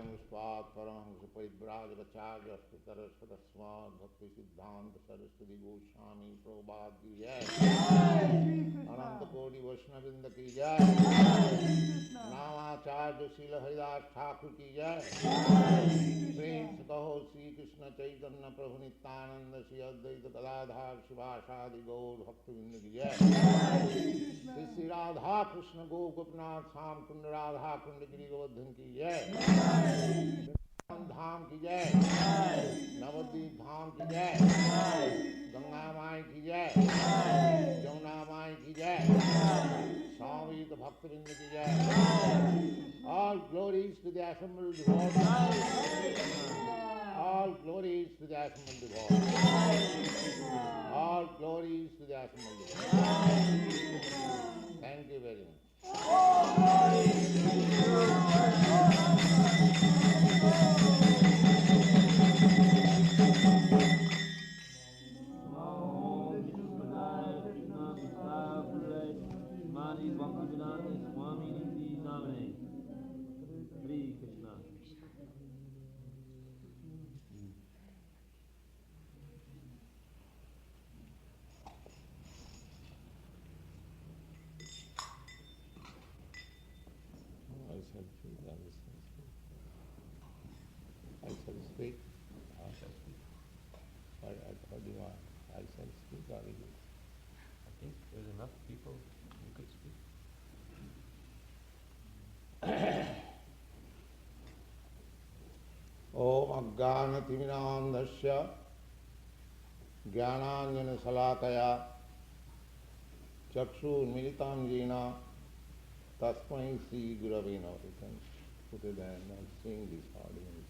Muspat Paramahangsa Paribrajacharya Saraswat Bhakti Siddhanta Saraswati Goswami Prabhupada ki jai. Ananta Koti Vaishnavinda ki jai. Namacharya Srila Haridas Thakur ki jai. Prince Kaho Sri Krishna Chaitanya Prabhu Nityananda Sri Advaita Gadadhar Shivasadi Gaur Bhaktivinda ki jai. Sri Radha Krishna Gopinath Sam Kunda Radha Kunda Giri Govardhan ki jai. धाम की जय, नवद्वीप धाम की जय, गंगा माई की जय, जमुना माई की जय, स्वामी भक्तवृंद की जय. All glories to the assembled devotees. All glories to the assembled devotees. All glories to the assembled devotees. Thank you very much. I shall speak. I shall speak. I shall speak. What do you want? I shall speak or you? I think there's enough people who could speak. Om Ajnanatimidandasya Jnananjana Salakaya Chakshurmilitam Jena Tasmai Sri Gurave Namaha. You can put it there and sing this audience.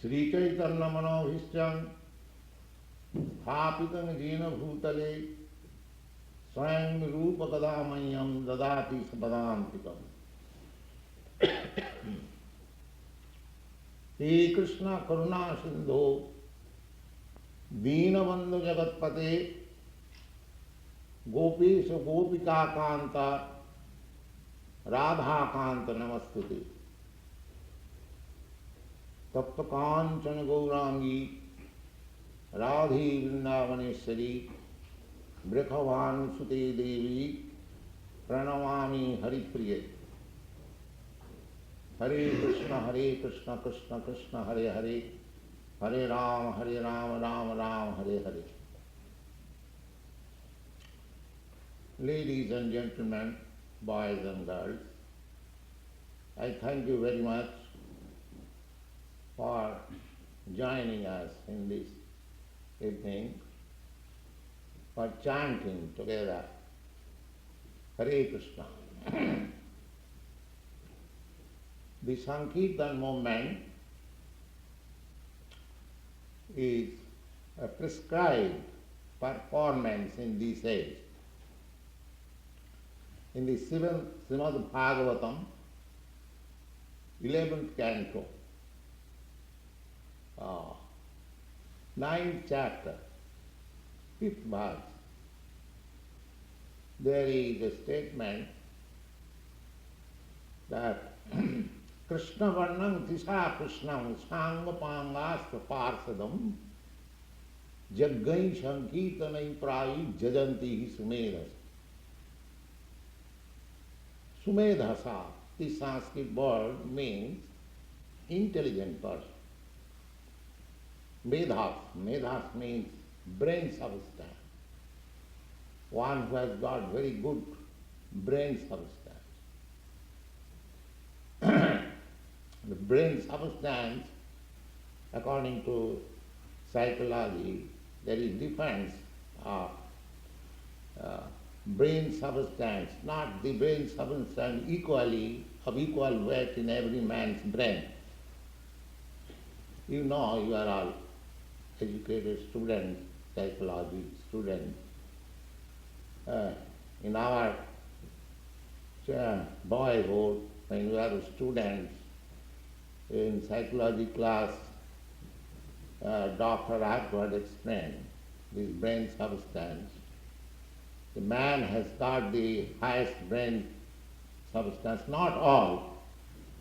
Sri Chaitanya Manobhishyan Thapitam Jena Bhutale Swayam Rupa Kadamayam Dadati Sapadantikam. He Krishna Karuna Sindho Deenabandhu Jagatpate Gopesha Gopika Kanta Radha Kanta Namastute Tapta Kanchana Gaurangi Radhi Vrindavaneshwari Brikhavan Sute Devi Pranamami Haripriya. Hare Krishna Krishna Krishna Hare Hare Hare Rama Rama Rama Hare Hare. Ladies and gentlemen, boys and girls, I thank you very much for joining us in this evening for chanting together Hare Krishna. The Sankirtan movement is a prescribed performance in this age. In the Srimad Bhagavatam, 11th canto, 9th chapter, 5th verse, there is a statement that Krishna Varnam Tisha Krishnam Sangapangastra Parsadam Jaggai Sankirtanai Prayi Jajanti Sumedhasa. Sumedhasa, this Sanskrit word means intelligent person. Medhas means brain substance. One who has got very good brain substance. The brain substance, according to psychology, there is difference of brain substance, not the brain substance equally of equal weight in every man's brain. You know, you are all educated students, psychology students. In our boyhood, when we were students, in psychology class, Dr. Radford explained this brain substance. The man has got the highest brain substance, not all,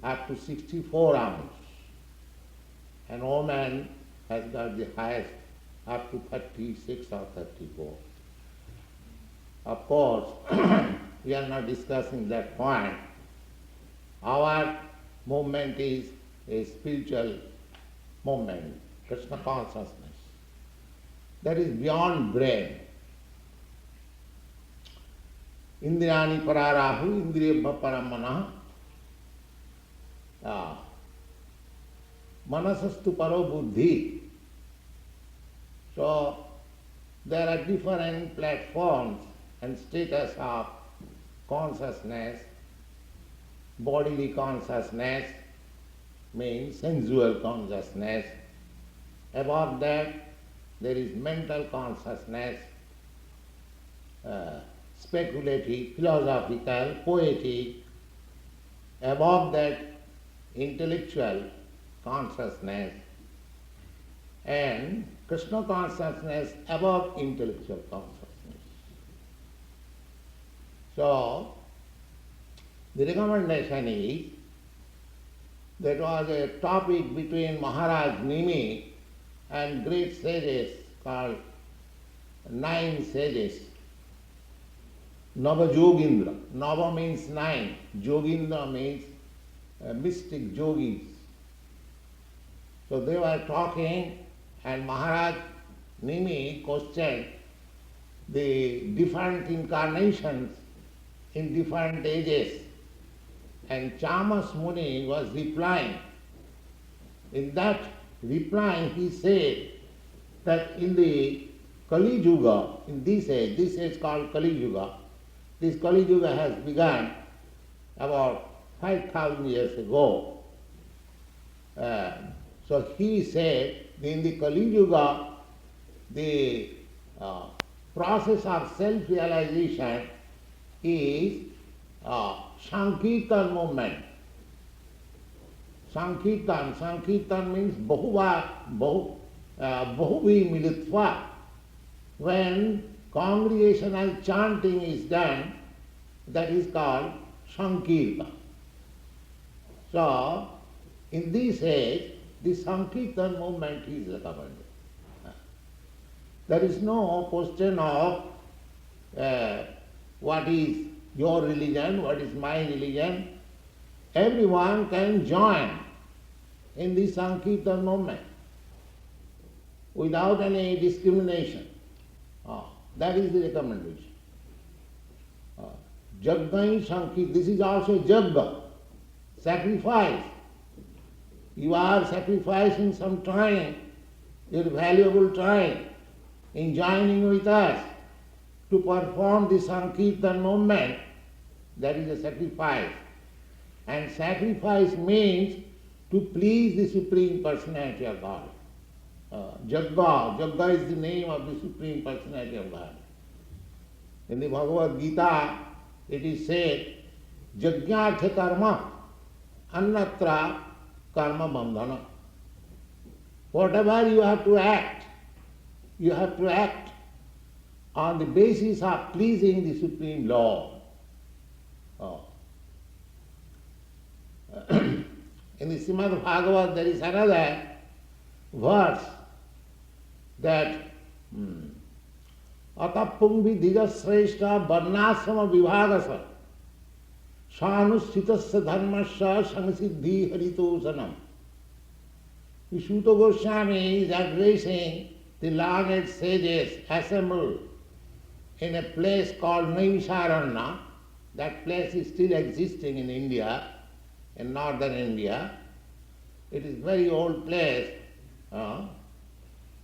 up to 64 ounce. An woman has got the highest up to 36 or 34. Of course, we are not discussing that point. Our movement is a spiritual movement, Krishna consciousness. That is beyond brain. Indrani pararahu, indriyabha paramana, manasastu paro buddhi. So, there are different platforms and status of consciousness. Bodily consciousness means sensual consciousness. Above that, there is mental consciousness, speculative, philosophical, poetic. Above that, intellectual consciousness, and Krishna consciousness above intellectual consciousness. So, the recommendation is, that was a topic between Maharaj Nimi and great sages called 9 sages. Nava Jogindra. Nava means 9. Jogindra means mystic yogis. So they were talking, and Maharaj Nimi questioned the different incarnations in different ages. And Chamas Muni was replying. In that replying, he said that in the Kali Yuga, in this age called Kali Yuga, this Kali Yuga has begun about 5,000 years ago. So he said, in the Kali Yuga, the process of self-realization is Sankirtan movement. Sankirtan means Bahuvi Militva. When congregational chanting is done, that is called Sankirtan. So, in this age, the Sankirtan movement is recommended. There is no question of what is your religion, what is my religion. Everyone can join in the Sankirtan movement without any discrimination. That is the recommendation. Jaggai Sankirtan, this is also Jagga, sacrifice. You are sacrificing some time, your valuable time, in joining with us to perform the Sankirtan movement. That is a sacrifice. And sacrifice means to please the Supreme Personality of God. Jagga is the name of the Supreme Personality of God. In the Bhagavad Gita, it is said, Jagyartha karma, annatra karma bandhana. Whatever you have to act on the basis of pleasing the Supreme Lord. In the Srimad Bhagavad, there is another verse that Atapungvi dijasreshta varnasama vibhagasa sanusitasya dharmasya samasiddhi haritosanam. Suta Goswami is addressing the learned sages assembled in a place called Naimisharanya. That place is still existing in India, in northern India. It is a very old place. Now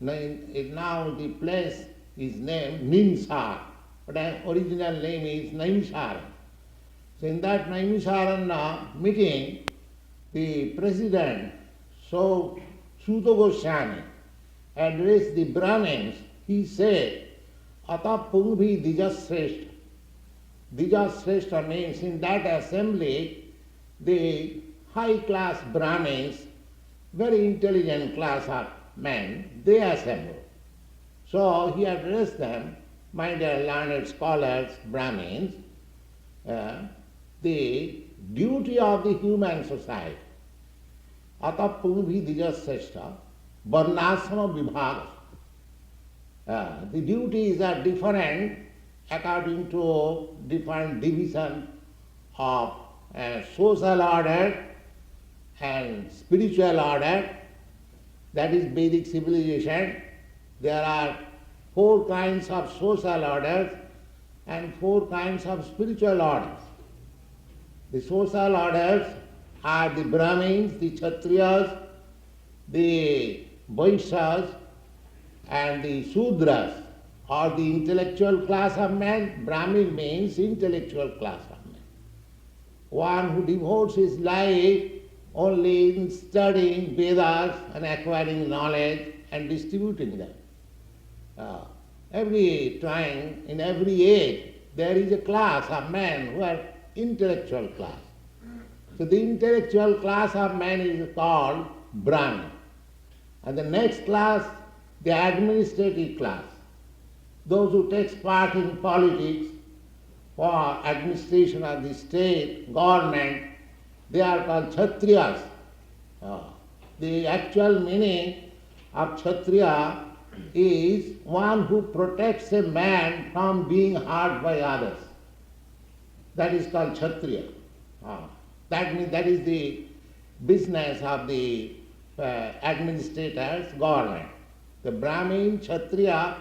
the place is named Nimsar, but the original name is Naimisharanya. So in that Naimisharanya meeting, the president, so Suta Goswami, addressed the Brahmins. He said, Ata Pungvi Dijasreshta. Dijasreshta means in that assembly, the high class Brahmins very intelligent class of men, they assembled. So he addressed them, my dear learned scholars, Brahmins, the duty of the human society. Atah purvi dijaseshta varnasama vibhaga. The duties are different according to different division of social order and spiritual order. That is Vedic civilization. There are 4 kinds of social orders and 4 kinds of spiritual orders. The social orders are the Brahmins, the Kshatriyas, the Vaishyas, and the Sudras, or the intellectual class of men. Brahmin means intellectual class of men. One who devotes his life only in studying Vedas and acquiring knowledge and distributing them. Every time, in every age, there is a class of men who are intellectual class. So the intellectual class of men is called Brahmin. And the next class, the administrative class. Those who take part in politics for administration of the state, government, they are called Kshatriyas. The actual meaning of Kshatriya is one who protects a man from being hurt by others. That is called Kshatriya. That means that is the business of the administrators, government. The Brahmin, Kshatriya,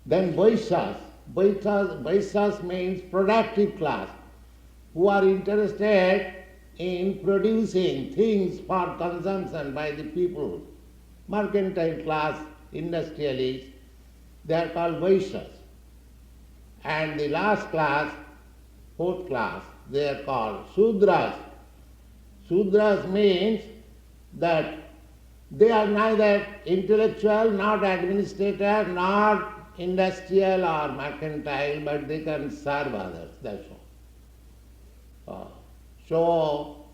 then Vaishyas. Vaishyas means productive class, who are interested in producing things for consumption by the people. Mercantile class, industrialists, they are called Vaishyas. And the last class, 4th class, they are called Sudras. Sudras means that they are neither intellectual, not administrator, not industrial or mercantile, but they can serve others, that's all. So,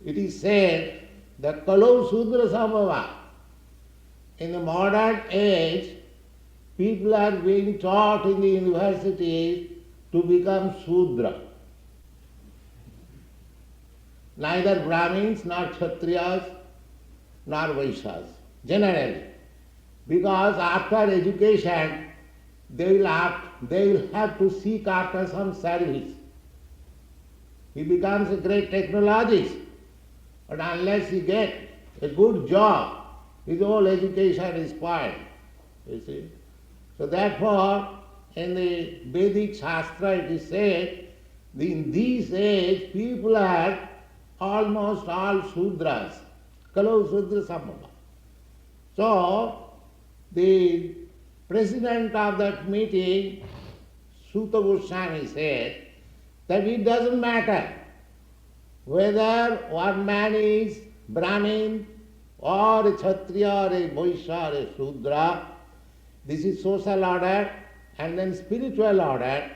it is said that Kalau Sudra Sambhava. In the modern age, people are being taught in the universities to become Sudra. Neither Brahmins, nor Kshatriyas, nor Vaishyas, generally. Because after education, they will have to seek after some service. He becomes a great technologist, but unless he gets a good job, his whole education is spoiled. You see? So therefore, in the Vedic Shastra it is said, in this age people are almost all Sudras. Kalau Sudra Sambhava. So, the president of that meeting, Suta Goswami, said that it doesn't matter whether one man is Brahmin or a Kshatriya or a Vaishya or a Sudra. This is social order, and then spiritual order,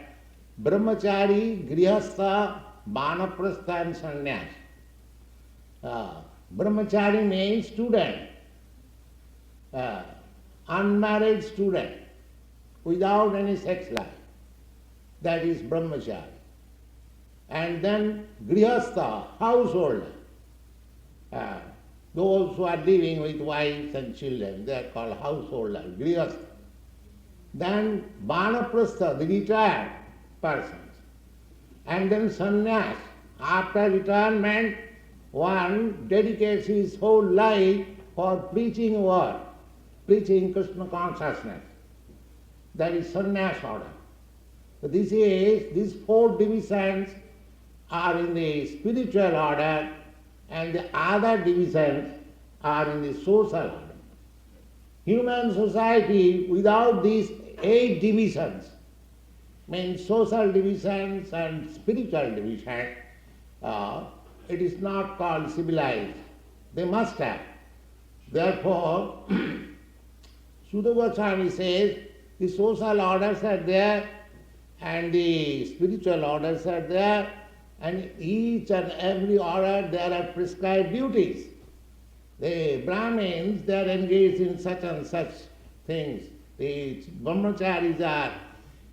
Brahmachari, Grihastha, Vanaprastha and Sannyas. Brahmachari means student, unmarried student, without any sex life. That is Brahmachari. And then Grihastha, householder. Those who are living with wives and children, they are called householders, Grihastha. Then Vanaprastha, the retired persons. And then Sannyas. After retirement, one dedicates his whole life for preaching word, preaching Krishna consciousness. That is sannyas order. So these 4 divisions are in the spiritual order, and the other divisions are in the social order. Human society without these 8 divisions, means social divisions and spiritual division, it is not called civilized. They must have. Therefore, Suta Goswami says the social orders are there and the spiritual orders are there, and each and every order there are prescribed duties. The Brahmins, they are engaged in such and such things. The brahmacharis are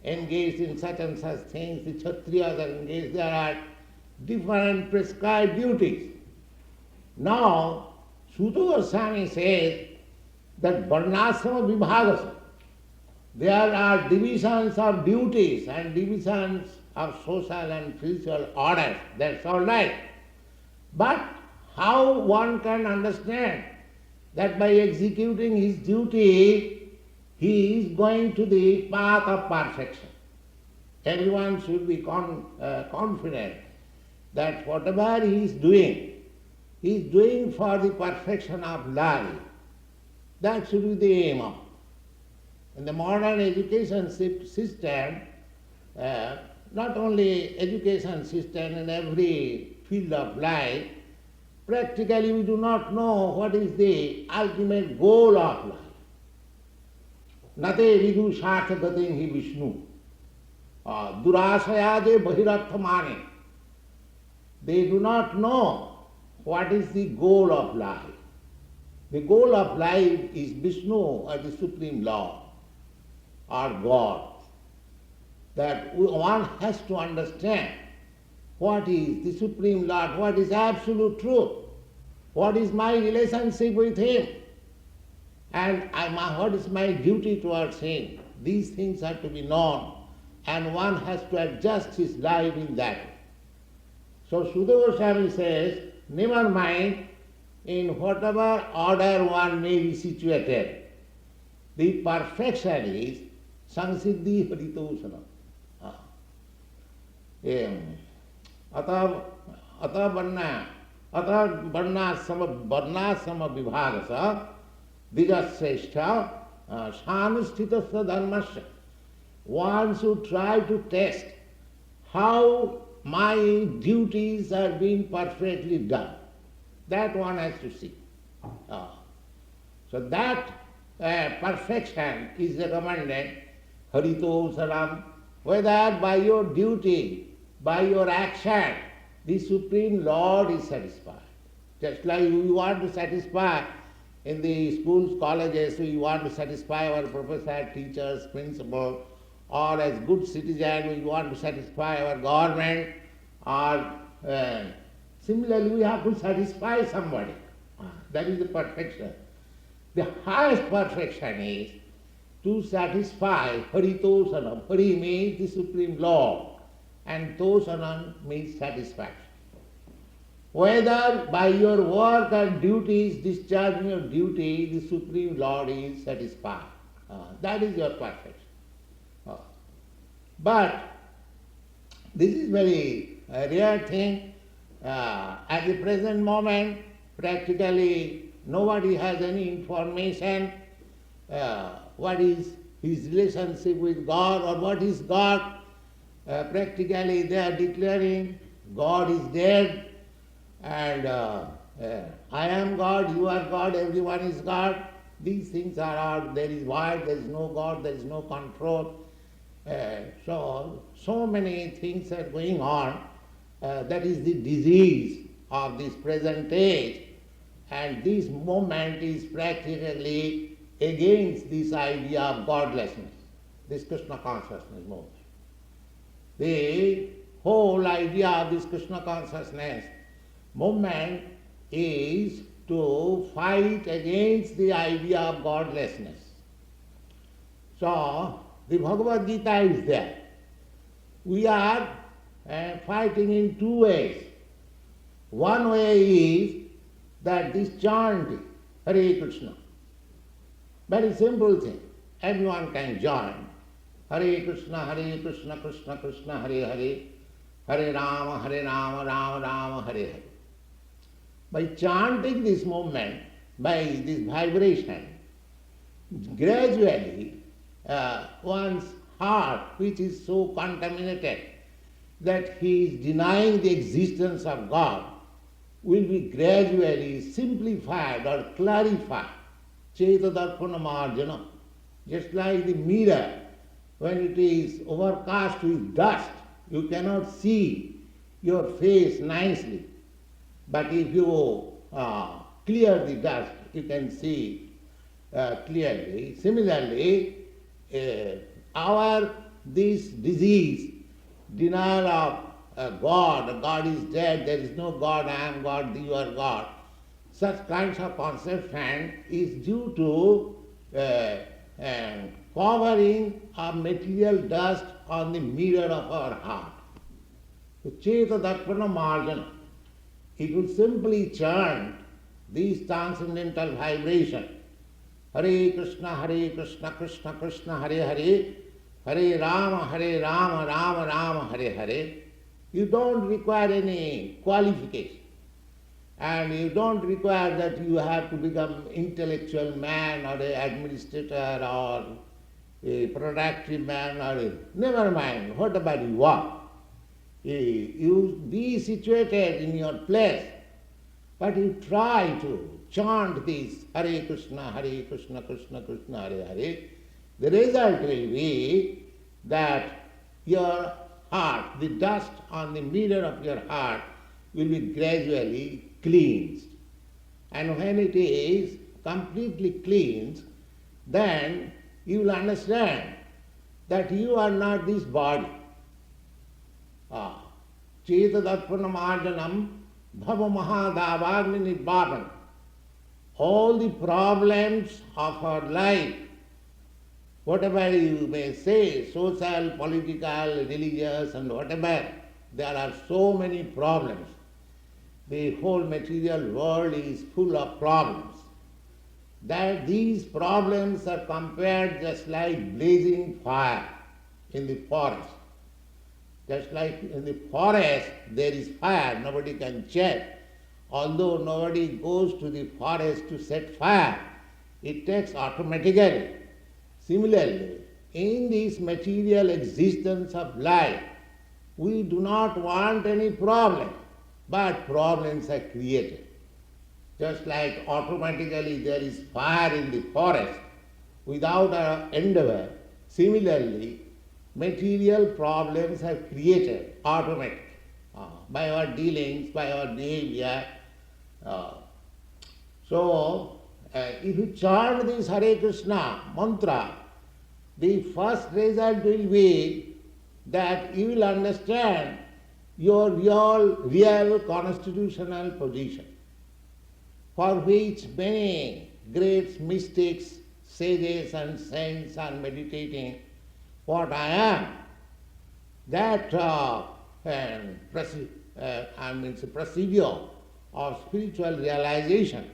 engaged in such and such things. The kshatriyas are engaged. There are different prescribed duties. Now, Suta Goswami says that varnasrama vibhagasa, there are divisions of duties and divisions of social and spiritual orders. That's all right. But how one can understand that by executing his duty, he is going to the path of perfection? Everyone should be confident that whatever he is doing for the perfection of life. That should be the aim of. In the modern education system, not only education system, in every field of life, practically we do not know what is the ultimate goal of life. Nate vidu shartha gatin hi Vishnu. Durasayade bahirartha mane. They do not know what is the goal of life. The goal of life is Vishnu, or the Supreme Lord, or God. That one has to understand what is the Supreme Lord, what is absolute truth, what is my relationship with Him, and what is my duty towards Him. These things are to be known, and one has to adjust his life in that. So Suta Goswami says, never mind in whatever order one may be situated, the perfection is samsiddhi haritosana. अतः वर्णाश्रम विभाग द्विजश्रेष्ठ सानुष्ठित धर्मस्य. One should try to test how my duties are being perfectly done. That one has to see. So that perfection is recommended, harito saram, whether by your duty, by your action, the Supreme Lord is satisfied. Just like we want to satisfy in the schools, colleges, we want to satisfy our professor, teachers, principal, or as good citizen, we want to satisfy our government, or similarly we have to satisfy somebody. That is the perfection. The highest perfection is to satisfy Haritosanam. Hari means the Supreme Lord, and Tosanam means satisfaction. Whether by your work and duties, discharging your duty, the Supreme Lord is satisfied. That is your perfection. But this is very rare thing. At the present moment, practically nobody has any information what is his relationship with God or what is God. Practically they are declaring God is dead and I am God, you are God, everyone is God. These things are all, there is void, there is no God, there is no control. So many things are going on. That is the disease of this present age. And this movement is practically against this idea of godlessness, this Krishna consciousness movement. The whole idea of this Krishna consciousness movement is to fight against the idea of godlessness. So, the Bhagavad Gita is there. We are fighting in two ways. One way is that this chanting, Hare Krishna, very simple thing. Everyone can join. Hare Krishna, Krishna Krishna, Hare Hare, Hare Rama, Rama Rama, Hare Hare. By chanting this movement, by this vibration, gradually one's heart, which is so contaminated that he is denying the existence of God, will be gradually simplified or clarified. Cheta darpana marjana. Just like the mirror, when it is overcast with dust, you cannot see your face nicely. But if you clear the dust, you can see clearly. Similarly, our this disease, denial of God is dead, there is no God, I am God, you are God, such kinds of conception is due to covering of material dust on the mirror of our heart. So, Cheta Darpana Marjana, it will simply chant these transcendental vibration. Hare Krishna, Krishna Krishna, Hare Hare, Hare Rama, Rama Rama, Hare Hare. You don't require any qualification. And you don't require that you have to become intellectual man or an administrator or a productive man or never mind, whatever you are. You be situated in your place, but you try to chant this Hare Krishna, Krishna Krishna, Hare Hare. The result will be that your heart, the dust on the mirror of your heart will be gradually cleansed. And when it is completely cleansed, then you will understand that you are not this body. Chetadattvanam arjanam bhava mahadavagni nibbavan. All the problems of our life, whatever you may say, social, political, religious, and whatever, there are so many problems. The whole material world is full of problems. That these problems are compared just like blazing fire in the forest. Just like in the forest there is fire, nobody can check. Although nobody goes to the forest to set fire, it takes automatically. Similarly, in this material existence of life, we do not want any problem, but problems are created. Just like automatically there is fire in the forest, without our endeavor, similarly, material problems are created automatically by our dealings, by our behavior. If you chant this Hare Krishna mantra, the first result will be that you will understand your real constitutional position, for which many great mystics, sages and saints are meditating. What I am, that procedure of spiritual realization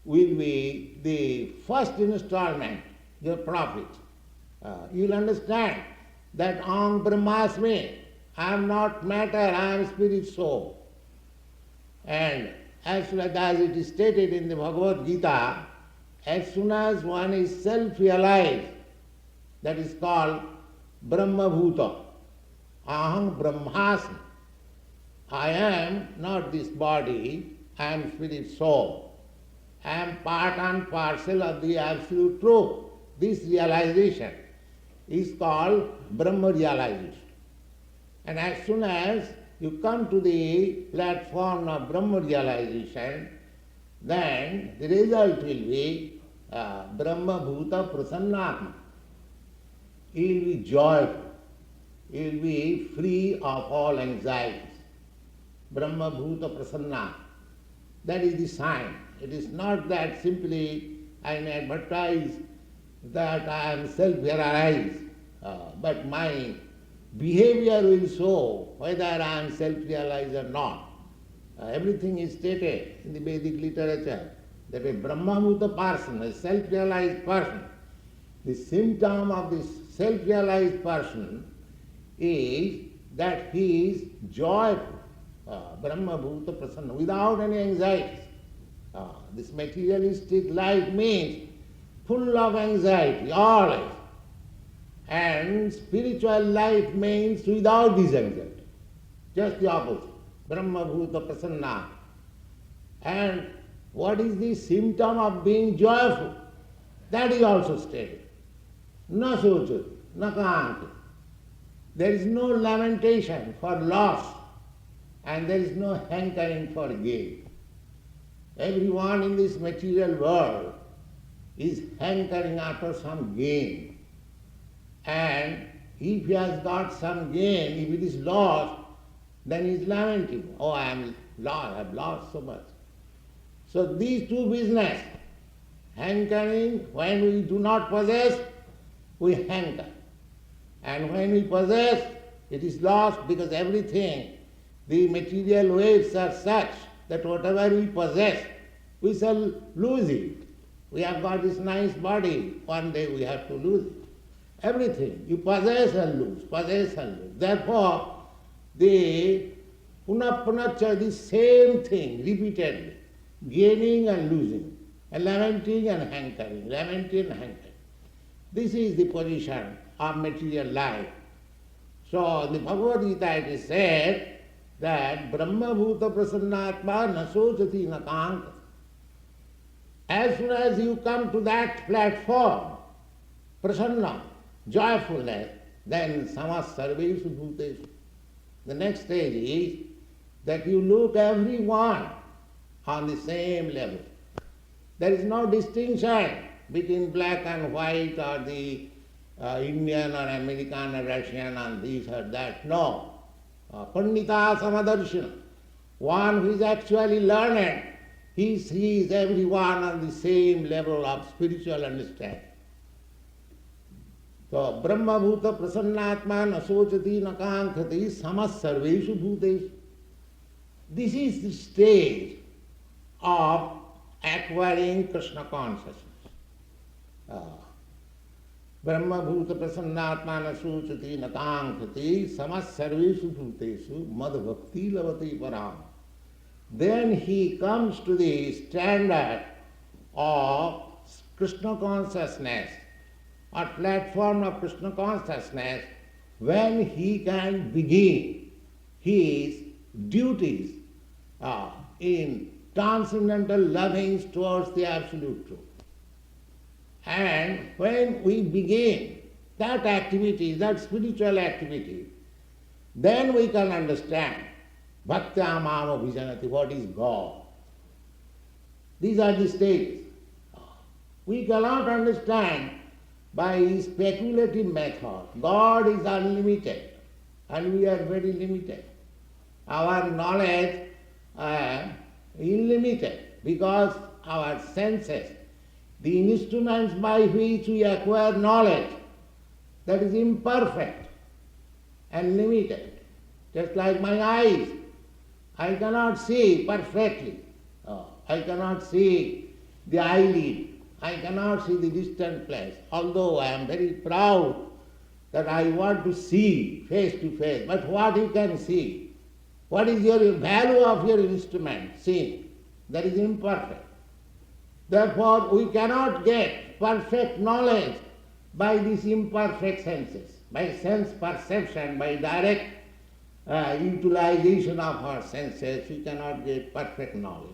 will be the first installment, your profit. You will understand that Aham Brahmasmi, I am not matter, I am spirit soul. And as it is stated in the Bhagavad Gita, as soon as one is self-realized, that is called Brahma Bhuta. Aham Brahmasmi. I am not this body, I am spirit soul. I am part and parcel of the absolute truth. This realization is called Brahma realization. And as soon as you come to the platform of Brahma realization, then the result will be Brahma Bhuta Prasannatma. You will be joyful. You will be free of all anxieties. Brahma Bhuta Prasanna. That is the sign. It is not that simply I may advertise that I am self-realized, but my behavior will show whether I am self-realized or not. Everything is stated in the Vedic literature that a Brahma Bhuta person, a self-realized person, the symptom of this self-realized person is that he is joyful, Brahma Bhuta Prasanna, without any anxieties. This materialistic life means full of anxiety, always. And spiritual life means without this anxiety. Just the opposite. Brahma Bhuta Prasanna. And what is the symptom of being joyful? That is also stated. Na sochati, na kaanti. There is no lamentation for loss, and there is no hankering for gain. Everyone in this material world is hankering after some gain. And if he has got some gain, if it is lost, then he is lamenting, oh, I am lost, I have lost so much. So these two business, hankering, when we do not possess, we hanker. And when we possess, it is lost because everything, the material waves are such that whatever we possess, we shall lose it. We have got this nice body, one day we have to lose it. Everything, you possess and lose, possess and lose. Therefore, the punapunacha, the same thing repeatedly, gaining and losing, and lamenting and hankering, lamenting and hankering. This is the position of material life. So the Bhagavad Gita it is said that Brahma Bhuta Prasannatma na sochati na kankati. As soon as you come to that platform, prasanna, joyfulness, then samas sarveshu bhuteshu. The next stage is that you look everyone on the same level. There is no distinction between black and white or the Indian or American or Russian and this or that. No. Pandita samadarshana. One who is actually learned, he sees everyone on the same level of spiritual understanding. So, Brahma Bhuta Prasannatma na sochati na kankhati samas sarveshu bhuteshu. This is the stage of acquiring Krishna consciousness. Brahma Bhuta Prasannatma na sochati na kankhati samas sarveshu bhuteshu mad bhakti lavati param. Then he comes to the standard of Krishna consciousness or platform of Krishna consciousness when he can begin his duties in transcendental lovings towards the Absolute Truth. And when we begin that activity, that spiritual activity, then we can understand Bhaktya Mama Bhijanati, what is God. These are the stages. We cannot understand by speculative method. God is unlimited and we are very limited. Our knowledge is unlimited because our senses, the instruments by which we acquire knowledge, that is imperfect and limited. Just like my eyes, I cannot see perfectly. I cannot see the eyelid. I cannot see the distant place. Although I am very proud that I want to see face to face. But what you can see? What is your value of your instrument? Seeing. That is imperfect. Therefore, we cannot get perfect knowledge by these imperfect senses, by sense perception, by direct utilization of our senses, you cannot get perfect knowledge.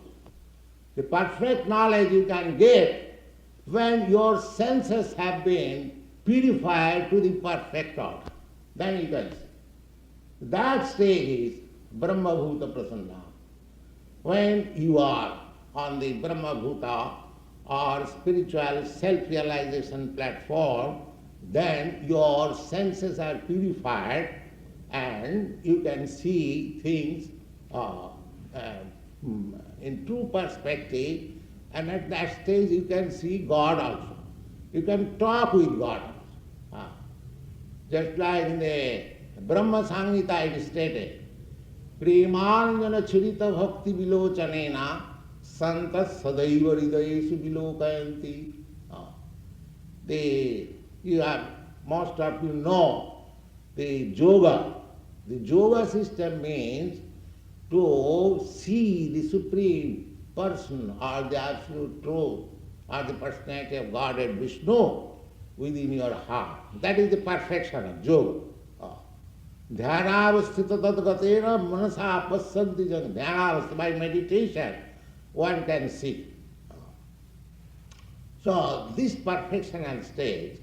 The perfect knowledge you can get when your senses have been purified to the perfect order. Then you can see. That stage is Brahma Bhuta Prasanna. When you are on the Brahma Bhuta or spiritual self-realization platform, then your senses are purified and you can see things in true perspective, and at that stage you can see God also. You can talk with God also. Just like in the Brahma Samhita it is stated, Premanjana Chirita Bhakti Vilochanena Santas Sadaiva Hridayeshu Vilokayanti. Most of you know the yoga. The yoga system means to see the Supreme Person or the Absolute Truth or the personality of Godhead Vishnu within your heart. That is the perfection of yoga. Dhyanavasthita tadgatena manasa pasyanti jan. Dhyanavasthita, by meditation, one can see. So this perfectional stage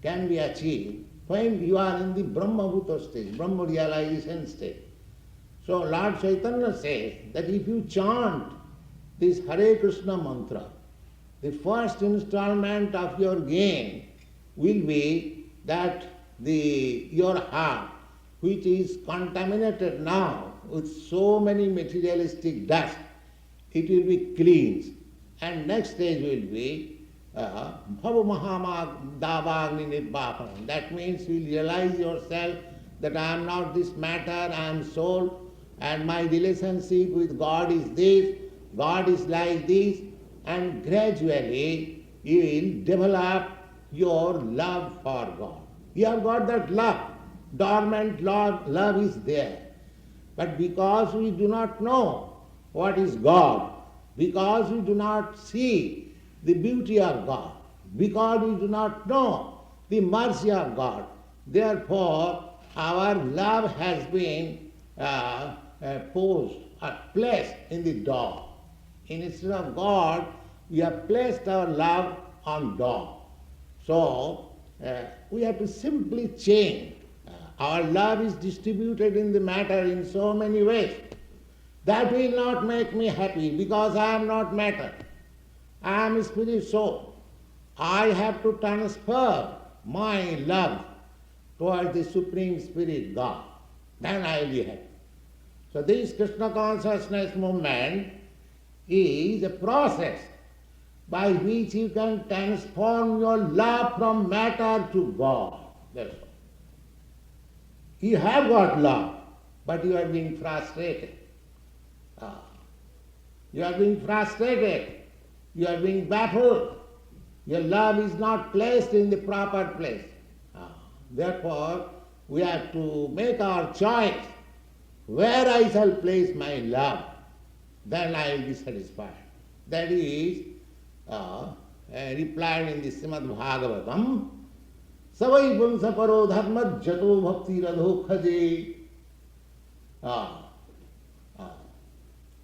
can be achieved when you are in the Brahma Bhuta stage, Brahma realization stage. So Lord Chaitanya says that if you chant this Hare Krishna mantra, the first installment of your gain will be that your heart, which is contaminated now with so many materialistic dust, it will be cleansed. And next stage will be Bhava Mahamag Davagni Nirvapanam. That means you will realize yourself that I am not this matter, I am soul, and my relationship with God is this, God is like this, and gradually you will develop your love for God. You have got that love, dormant love is there. But because we do not know what is God, because we do not see the beauty of God, because we do not know the mercy of God, therefore our love has been placed in the dog. Instead of God, we have placed our love on dog. So we have to simply change. Our love is distributed in the matter in so many ways. That will not make me happy because I am not matter. I am a spirit soul. I have to transfer my love towards the Supreme Spirit, God. Then I will be happy. So this Krishna consciousness movement is a process by which you can transform your love from matter to God. That's all. You have got love, but you are being frustrated. You are being frustrated. You are being baffled. Your love is not placed in the proper place. Therefore, we have to make our choice. Where I shall place my love, then I will be satisfied. That is replied in the Srimad Bhagavatam, Savai Pumsa Paro Dharma Jato Bhakti Radho Khaje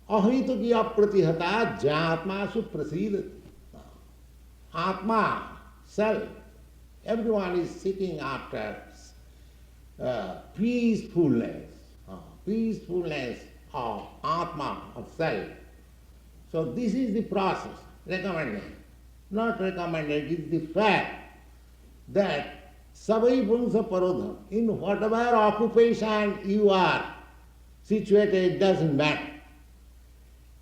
Ahito ki apratihata jatma su prasid. Atma, self, everyone is seeking after peacefulness of Atma, of self. So this is the process recommended. Not recommended, it is the fact that savai pumsa parodham, in whatever occupation you are situated, doesn't matter.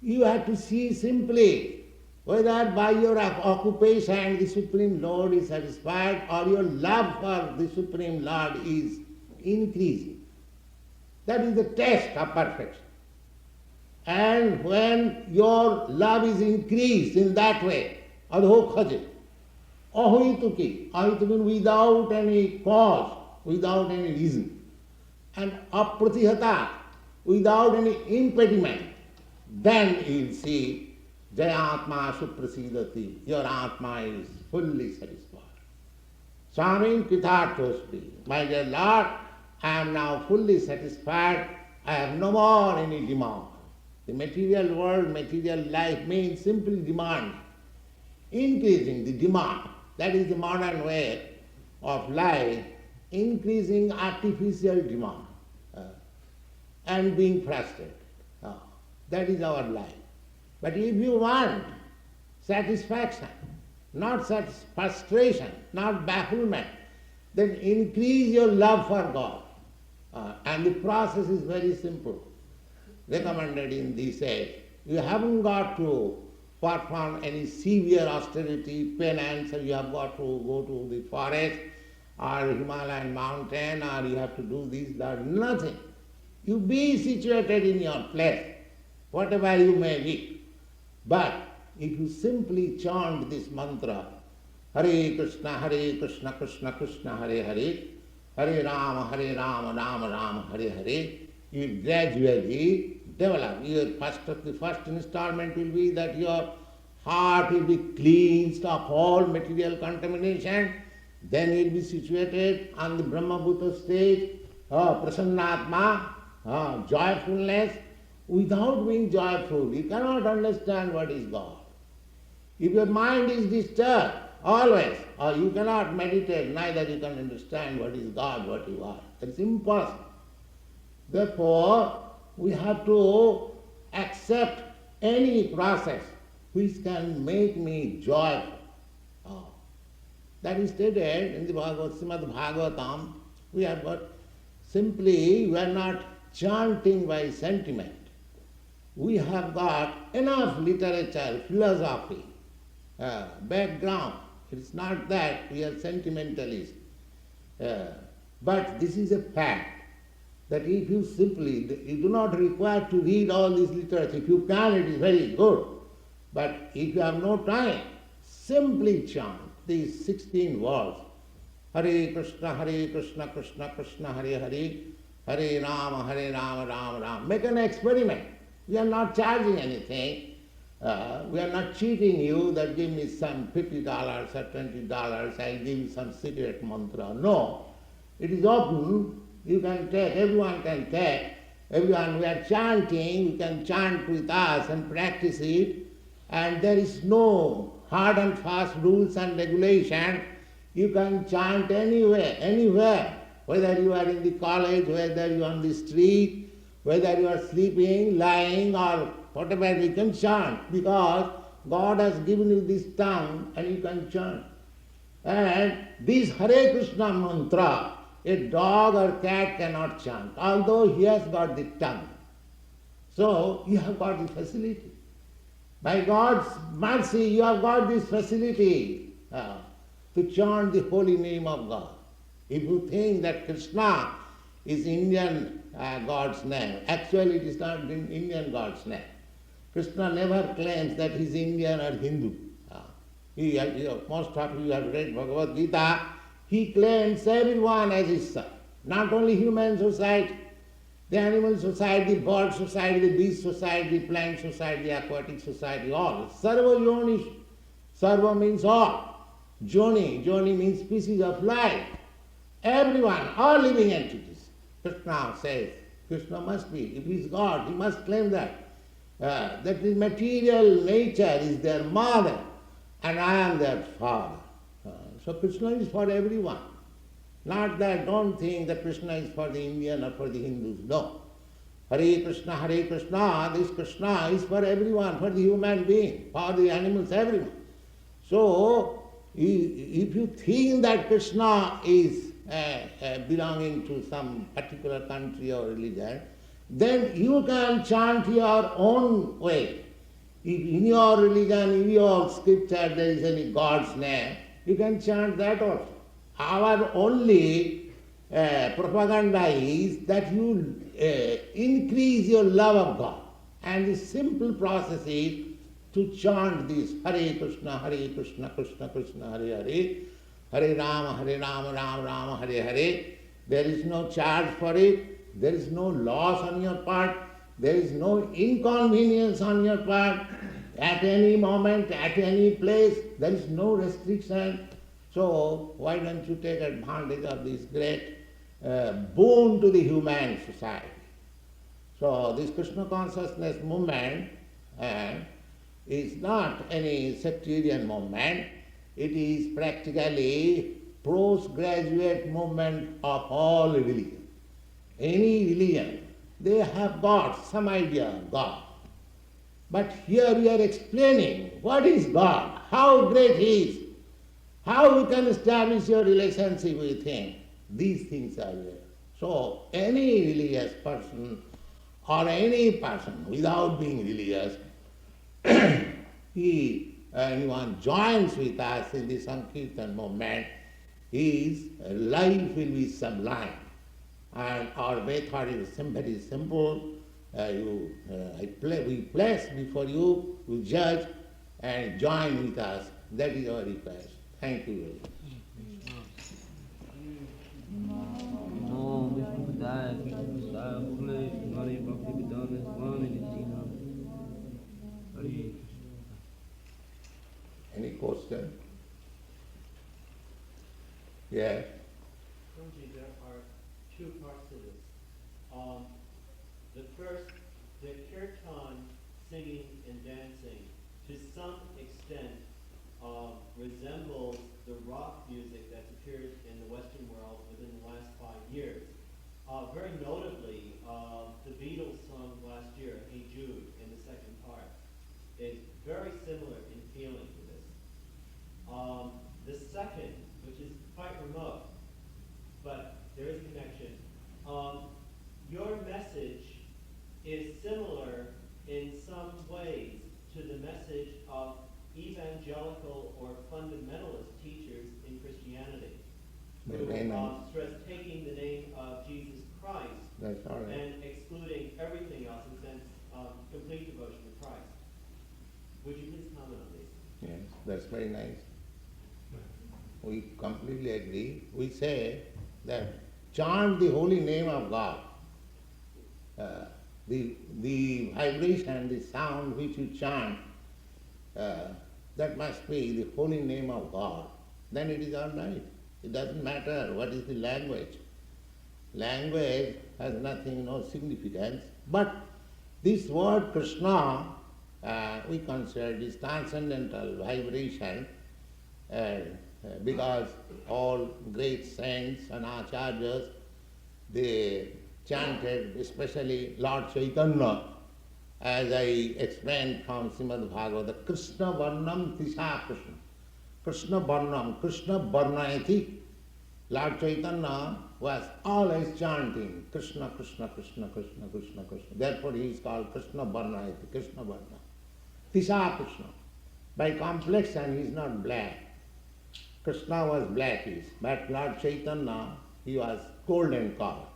You have to see simply whether by your occupation the Supreme Lord is satisfied or your love for the Supreme Lord is increasing. That is the test of perfection. And when your love is increased in that way, adho khaje, ahituki, ahitu means without any cause, without any reason, and apratihata, without any impediment, then you will see Jayatma Suprasidati, your Atma is fully satisfied. Swami Kritarthospi, my dear Lord, I am now fully satisfied, I have no more any demand. The material world, material life means simply demand, increasing the demand. That is the modern way of life, increasing artificial demand and being frustrated. That is our life. But if you want satisfaction, not frustration, not bafflement, then increase your love for God. And the process is very simple, recommended in this age. You haven't got to perform any severe austerity, penance, or you have got to go to the forest or Himalayan mountain, or you have to do this, that, nothing. You be situated in your place, whatever you may be. But if you simply chant this mantra, Hare Krishna, Krishna Krishna, Hare Hare, Hare Rama, Rama Rama, Hare Hare, you gradually develop. The first installment will be that your heart will be cleansed of all material contamination. Then you will be situated on the Brahma-bhuta stage, Prasannatma, joyfulness. Without being joyful, you cannot understand what is God. If your mind is disturbed always, or you cannot meditate, neither you can understand what is God, what you are. It's impossible. Therefore, we have to accept any process which can make me joyful. Oh, that is stated in the Srimad Bhagavatam. We have got simply, we are not chanting by sentiment. We have got enough literature, philosophy, background. It's not that we are sentimentalists. But this is a fact that if you simply, you do not require to read all this literature. If you can, it is very good. But if you have no time, simply chant these 16 words. Hare Krishna, Krishna Krishna, Hare Hare, Hare Rama, Rama Rama. Make an experiment. We are not charging anything. We are not cheating you that give me some $50 or $20, I'll give you some secret mantra. No. It is open. You can take, everyone can take. Everyone, we are chanting, you can chant with us and practice it. And there is no hard and fast rules and regulation. You can chant anywhere. Whether you are in the college, whether you are on the street, whether you are sleeping, lying, or whatever, you can chant, because God has given you this tongue and you can chant. And this Hare Krishna mantra, a dog or cat cannot chant, although he has got the tongue. So you have got the facility. By God's mercy, you have got this facility to chant the holy name of God. If you think that Krishna is Indian God's name, actually it is not Indian God's name. Krishna never claims that he is Indian or Hindu. Most of you have read Bhagavad Gita. He claims everyone as his son, not only human society, the animal society, the bird society, the beast society, the plant society, the aquatic society, all. Sarva Yonish. Sarva means all. Joni means species of life. Everyone, all living entities. Krishna says, Krishna must be. If he is God, he must claim that. That the material nature is their mother and I am their father. So Krishna is for everyone. Not that, don't think that Krishna is for the Indian or for the Hindus. No. Hare Krishna, this Krishna is for everyone, for the human being, for the animals, everyone. So, if you think that Krishna is belonging to some particular country or religion, then you can chant your own way. If in your religion, in your scripture, there is any God's name, you can chant that also. Our only propaganda is that you increase your love of God. And the simple process is to chant this Hare Krishna, Krishna Krishna, Hare Hare, Hare Rama, Rama Rama, Hare Hare. There is no charge for it. There is no loss on your part. There is no inconvenience on your part. At any moment, at any place, there is no restriction. So why don't you take advantage of this great boon to the human society? So this Krishna consciousness movement is not any sectarian movement. It is practically postgraduate movement of all religion. Any religion, they have got some idea of God. But here we are explaining what is God, how great He is, how you can establish your relationship with Him. These things are there. So any religious person or any person without being religious, anyone joins with us in the Sankirtan movement, his life will be sublime. And our method is very simple. We place before you, we judge and join with us. That is our request. Thank you very much. Any question? Yes. There are two parts to this. The first, the kirtan, singing and dancing, to some extent resembles the rock music that's appeared in the Western world within the last 5 years. Very notably, the Beatles song last year, Hey Jude, in the second part. similar in feeling to this. The second, which is quite remote, but there is a connection. Your message is similar in some ways to the message of evangelical or fundamentalist teachers in Christianity, who stress taking the name of Jesus Christ That's all right. and excluding everything else in the sense of complete devotion to Christ. Would you please comment on these? Yes, that's very nice. We completely agree. We say that chant the holy name of God. The vibration, the sound which you chant, that must be the holy name of God. Then it is all right. It doesn't matter what is the language. Language has nothing, no significance. But this word Krishna, we consider this transcendental vibration, because all great saints and acharyas, they chanted, especially Lord Chaitanya, as I explained from Srimad Bhagavata, Krishna Varnam Tisha Krishna. Krishna Varnam, Krishna Varnayati. Lord Chaitanya was always chanting Krishna, Krishna, Krishna, Krishna, Krishna, Krishna. Therefore he is called Krishna Varnayati, Krishna Varna. Tisha Krishna. By complexion he is not black. Krishna was blackish, but Lord Chaitanya, he was golden color.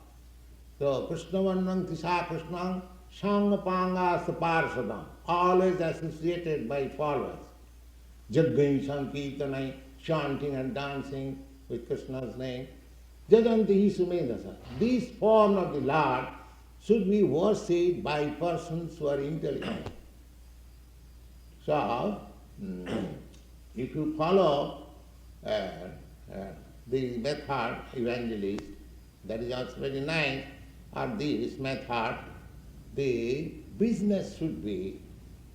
So Krishna Varnam Tisha Krishna Sangapanga Saparsadam, always associated by followers. Jaggai Sankirtanai, chanting and dancing with Krishna's name. Jaganti Sumedasa. This form of the Lord should be worshipped by persons who are intelligent. So, if you follow the method evangelist, that is also very nice, or this method, the business should be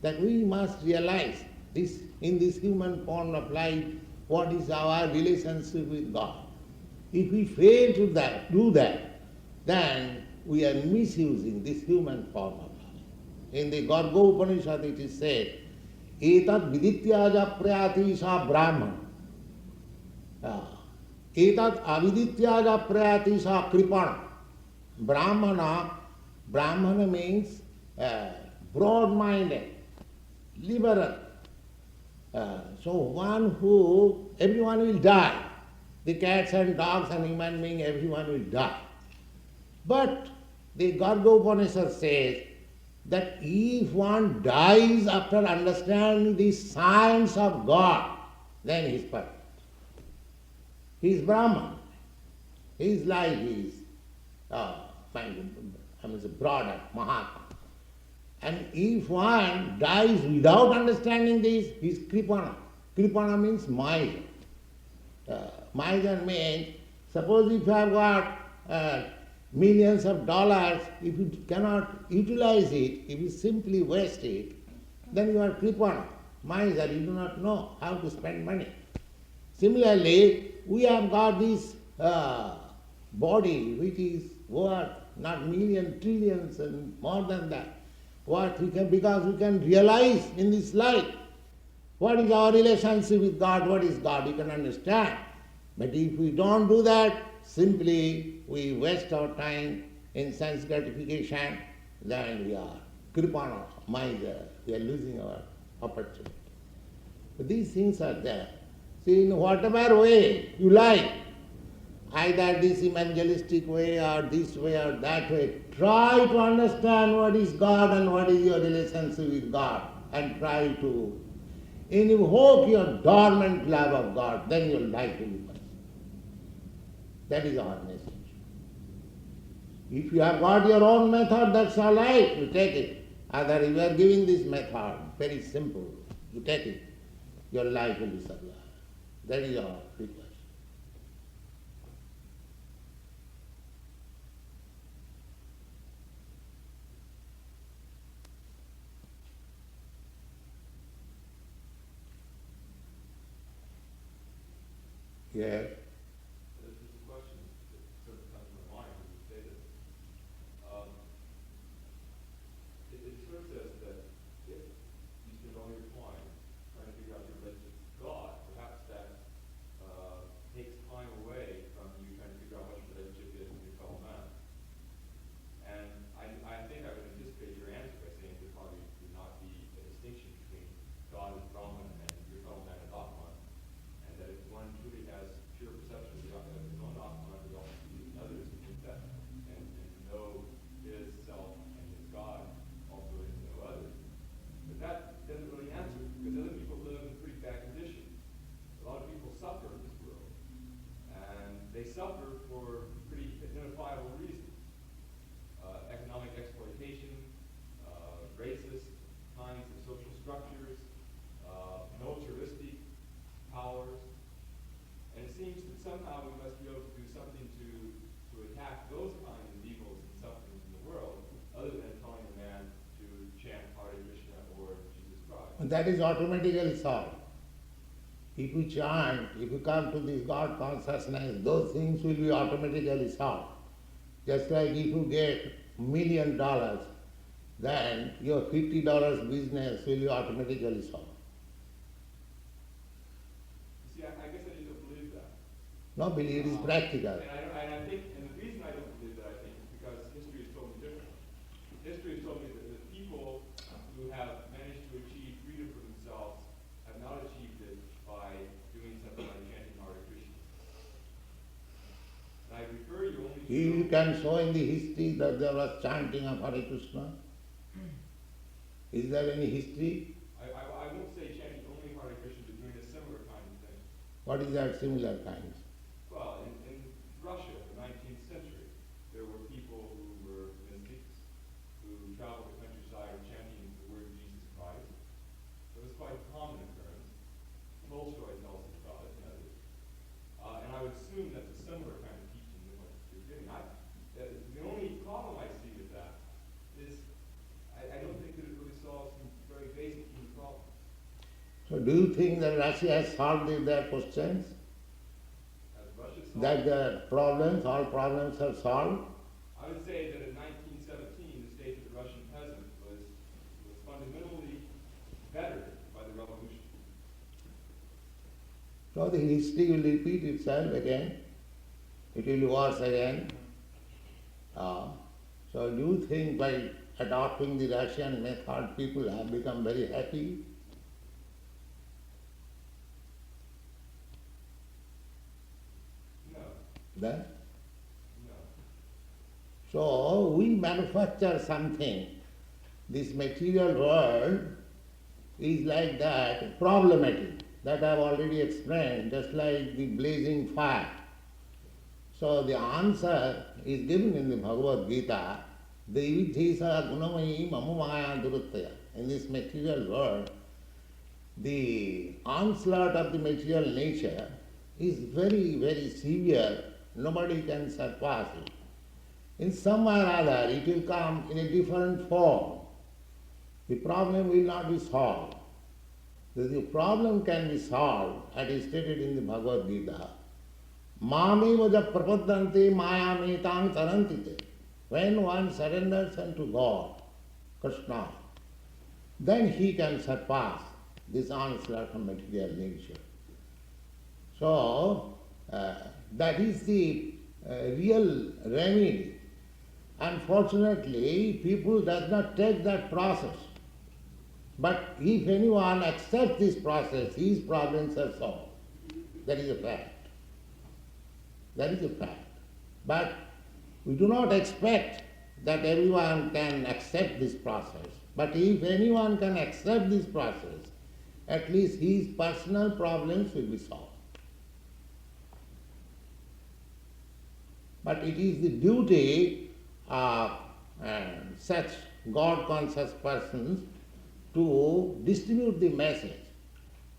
that we must realize this in this human form of life, what is our relationship with God. If we fail to do that, then we are misusing this human form of life. In the Garga Upanishad it is said, Etat vidityaja prayati sa brahman. Etat avidityaja prayati sa kripana. Brahmana means broad-minded, liberal. So one who, everyone will die. The cats and dogs and human beings, everyone will die. But the Garga Upanishad says that if one dies after understanding the science of God, then he is perfect. He is Brahman. His life is broader, Mahatma. And if one dies without understanding this, he is Kripana. Kripana means miser. Miser means, suppose if you have got millions of dollars, if you cannot utilize it, if you simply waste it, then you are Kripana, miser, you do not know how to spend money. Similarly, we have got this body which is worth not millions, trillions and more than that. Because we can realize in this life what is our relationship with God, what is God, you can understand. But if we don't do that, simply we waste our time in sense gratification, then we are kripana, miser, we are losing our opportunity. But these things are there. See, in whatever way you like, either this evangelistic way or this way or that way, try to understand what is God and what is your relationship with God, and try to invoke your dormant love of God, then your life will be blessed. That is our message. If you have got your own method, that's all right, you take it. Either you are giving this method, very simple, you take it, your life will be survived. That is our request. Yes. This is a question that sort of comes to my mind when you say this. It sort of says that if you spend all your time somehow we must be able to do something to attack those kinds of evils and sufferings in the world, other than telling a man to chant Hare Krishna or Jesus Christ. And that is automatically solved. If you chant, if you come to this God consciousness, those things will be automatically solved. Just like if you get $1 million, then your $50 business will be automatically solved. You see, I guess I just don't believe that. No, believe it is practical. And I think, and the reason I don't believe that, I think, is because history has told me different. History has told me that the people who have managed to achieve freedom for themselves have not achieved it by doing something like chanting Hare Krishna. And I refer you only to... You can show in the history that there was chanting of Hare Krishna. Is there any history? I won't say chanting only Hare Krishna, but doing a similar kind of thing. What is that similar kind? Well, in Russia, in the 19th century, there were people who were mystics, who traveled the countryside chanting the word Jesus Christ. It was quite a common occurrence. Tolstoy tells us about it and others. And I would assume that's a similar kind of teaching than what you're giving. The only problem I see with that is I don't think that it really solves some very basic human problems. So do you think that Russia has solved their questions? As Russia solved, That the problems, all problems are solved? I would say that in 1917, the state of the Russian peasant was fundamentally bettered by the revolution. So the history will repeat itself again. It will be worse again. So do you think by adopting the Russian method, people have become very happy? No, Then? no. So we manufacture something. This material world is like that, problematic. That I have already explained, just like the blazing fire. So the answer is given in the Bhagavad Gita, Devidhisa gunamayi mamamaya duruttaya. In this material world, the onslaught of the material nature is very, very severe. Nobody can surpass it. In some way or other, it will come in a different form. The problem will not be solved. The problem can be solved, as is stated in the Bhagavad Gita. Mameva prapadante mayametang tarantite. When one surrenders unto God, Krishna, then he can surpass this onslaught of material nature. So, that is the real remedy. Unfortunately, people does not take that process. But if anyone accepts this process, his problems are solved. That is a fact. That is a fact. But we do not expect that everyone can accept this process. But if anyone can accept this process, at least his personal problems will be solved. But it is the duty of such God-conscious persons to distribute the message.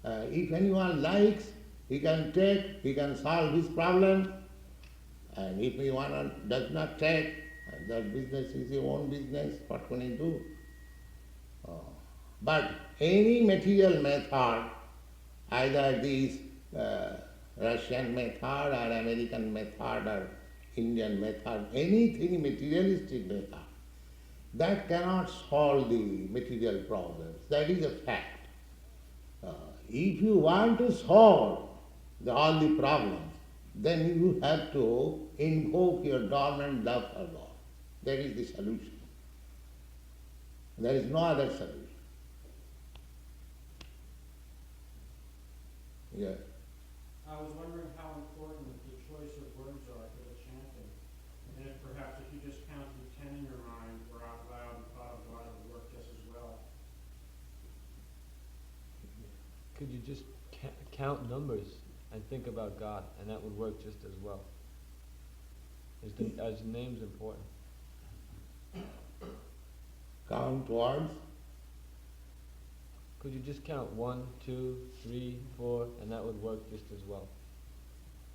If anyone likes, he can take, he can solve his problem, and if anyone does not take, that business is your own business, what can you do? But any material method, either this Russian method or American method or Indian method, anything materialistic method, that cannot solve the material problems. That is a fact. If you want to solve all the problems, then you have to invoke your dormant love for God. That is the solution. There is no other solution. Yeah. I was wondering how important the choice of words are for the chanting. And if perhaps if you just counted 10 in your mind or out loud and thought of God, it would work just as well. Could you just count numbers and think about God, and that would work just as well? Is the name's important? Count words. Could you just count 1, 2, 3, 4, and that would work just as well?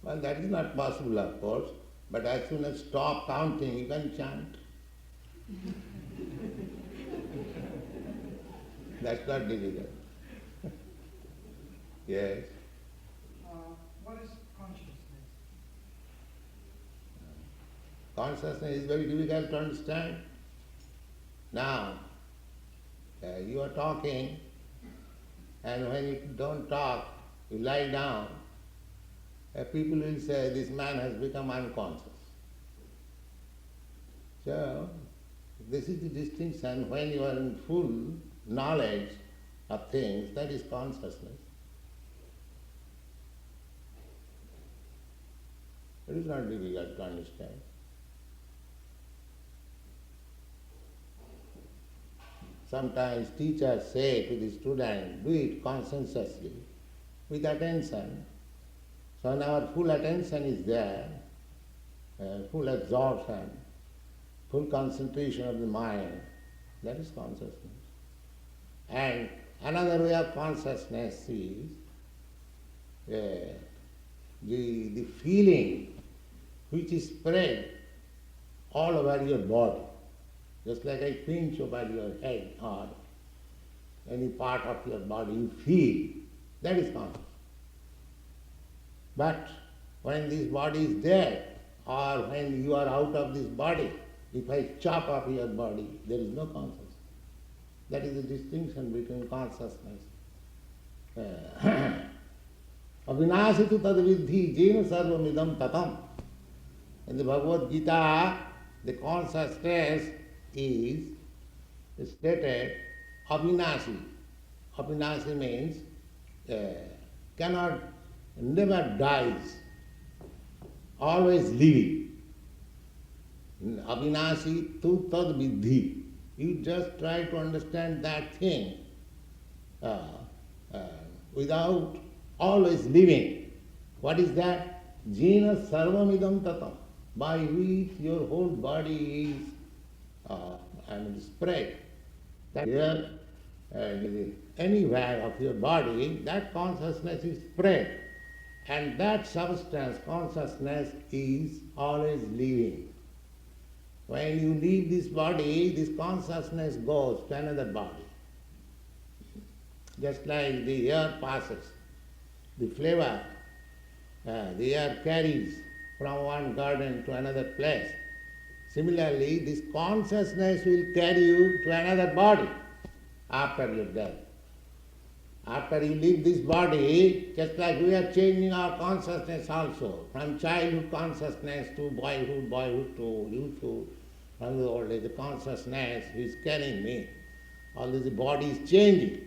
Well, that is not possible, of course, but as soon as stop counting, you can chant. That's not difficult. Yes. What is consciousness? Consciousness is very difficult to understand. Now, you are talking, and when you don't talk, you lie down, people will say this man has become unconscious. So, this is the distinction. When you are in full knowledge of things, that is consciousness. It is not difficult to understand. Sometimes teachers say to the student, do it conscientiously, with attention. So when our full attention is there, full absorption, full concentration of the mind, that is consciousness. And another way of consciousness is the feeling which is spread all over your body. Just like I pinch over your head or any part of your body, you feel, that is consciousness. But when this body is dead, or when you are out of this body, if I chop off your body, there is no consciousness. That is the distinction between consciousness. Avinasi tu tad vidhi jena sarvamidam tatam. In the Bhagavad Gita, the consciousness is stated avinasi. Avinasi means never dies, always living. Avinasi tu tad vidhi. You just try to understand that thing without always living. What is that? Jena sarvamidam tatam, by which your whole body is spread. That here, anywhere of your body, that consciousness is spread. And that substance, consciousness, is always living. When you leave this body, this consciousness goes to another body. Just like the air passes, the flavor, the air carries from one garden to another place. Similarly, this consciousness will carry you to another body after your death. After you leave this body, just like we are changing our consciousness also, from childhood consciousness to boyhood, boyhood to youthhood, from the old age, the consciousness is carrying me. Although the body is changing.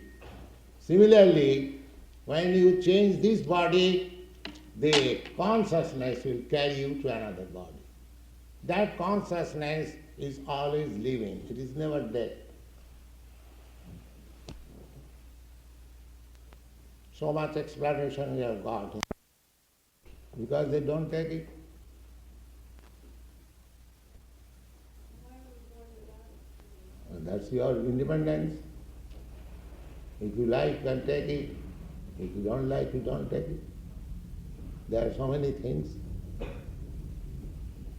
Similarly, when you change this body, the consciousness will carry you to another body. That consciousness is always living. It is never dead. So much explanation we have got. Because they don't take it. And that's your independence. If you like, you can take it. If you don't like, you don't take it. There are so many things.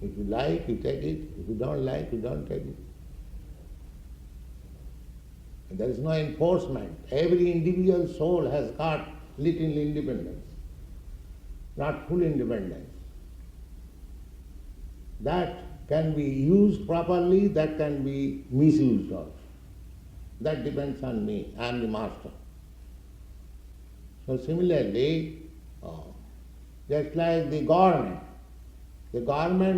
If you like, you take it. If you don't like, you don't take it. And there is no enforcement. Every individual soul has got little independence, not full independence. That can be used properly, that can be misused also. That depends on me. I am the master. So similarly, just like the government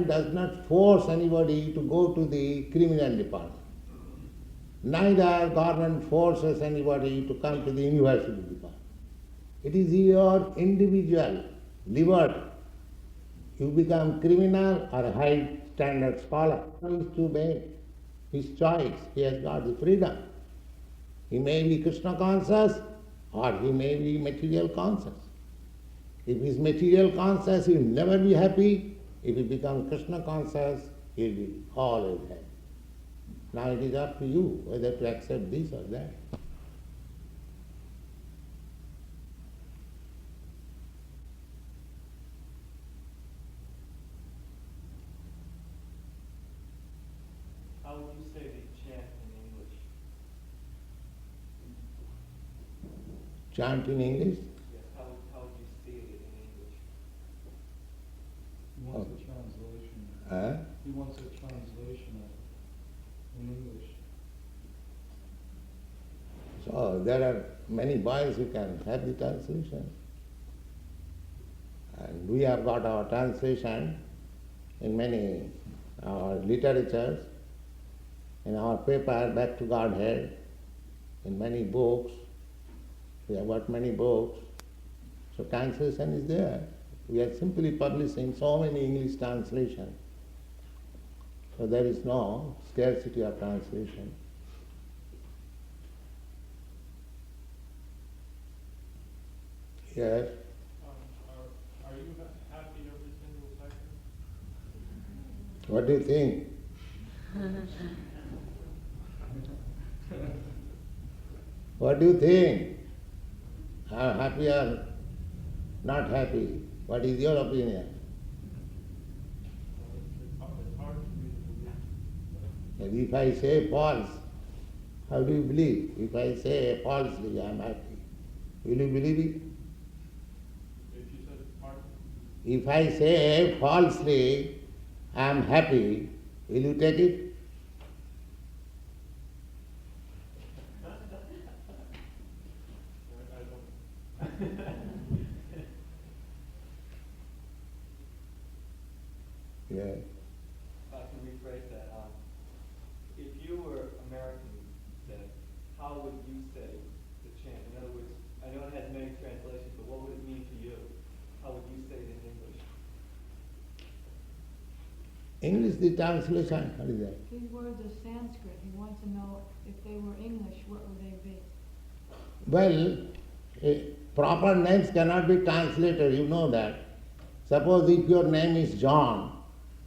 does not force anybody to go to the criminal department. Neither government forces anybody to come to the university department. It is your individual liberty. You become criminal or high standard scholar. He is to make his choice. He has got the freedom. He may be Krishna conscious or he may be material conscious. If he is material conscious, he will never be happy. If he becomes Krishna conscious, he will be always happy. Now it is up to you whether to accept this or that. how would you say the chant in English? Chant in English? Yes, how would you say it in English? He wants a translation. Huh? He wants a translation of it in English. So there are many boys who can have the translation. And we have got our translation in many our literatures, in our paper, Back to Godhead, in many books. We have got many books. So translation is there. We are simply publishing so many English translations. So there is no scarcity of translation. Yes. Are you happy every single second? What do you think? What do you think? I'm happy or not happy? What is your opinion? It's hard for me to believe. And if I say false, how do you believe? If I say falsely, I'm happy, will you believe it? If you said it's hard, If I say falsely, I'm happy, will you take it? I don't. Yeah. If I can rephrase that, if you were American, then how would you say the chant? In other words, I know it has many translations, but what would it mean to you? How would you say it in English? English, the translation, what is that? These words are Sanskrit. He wants to know if they were English, what would they be? Well, proper names cannot be translated, you know that. Suppose if your name is John,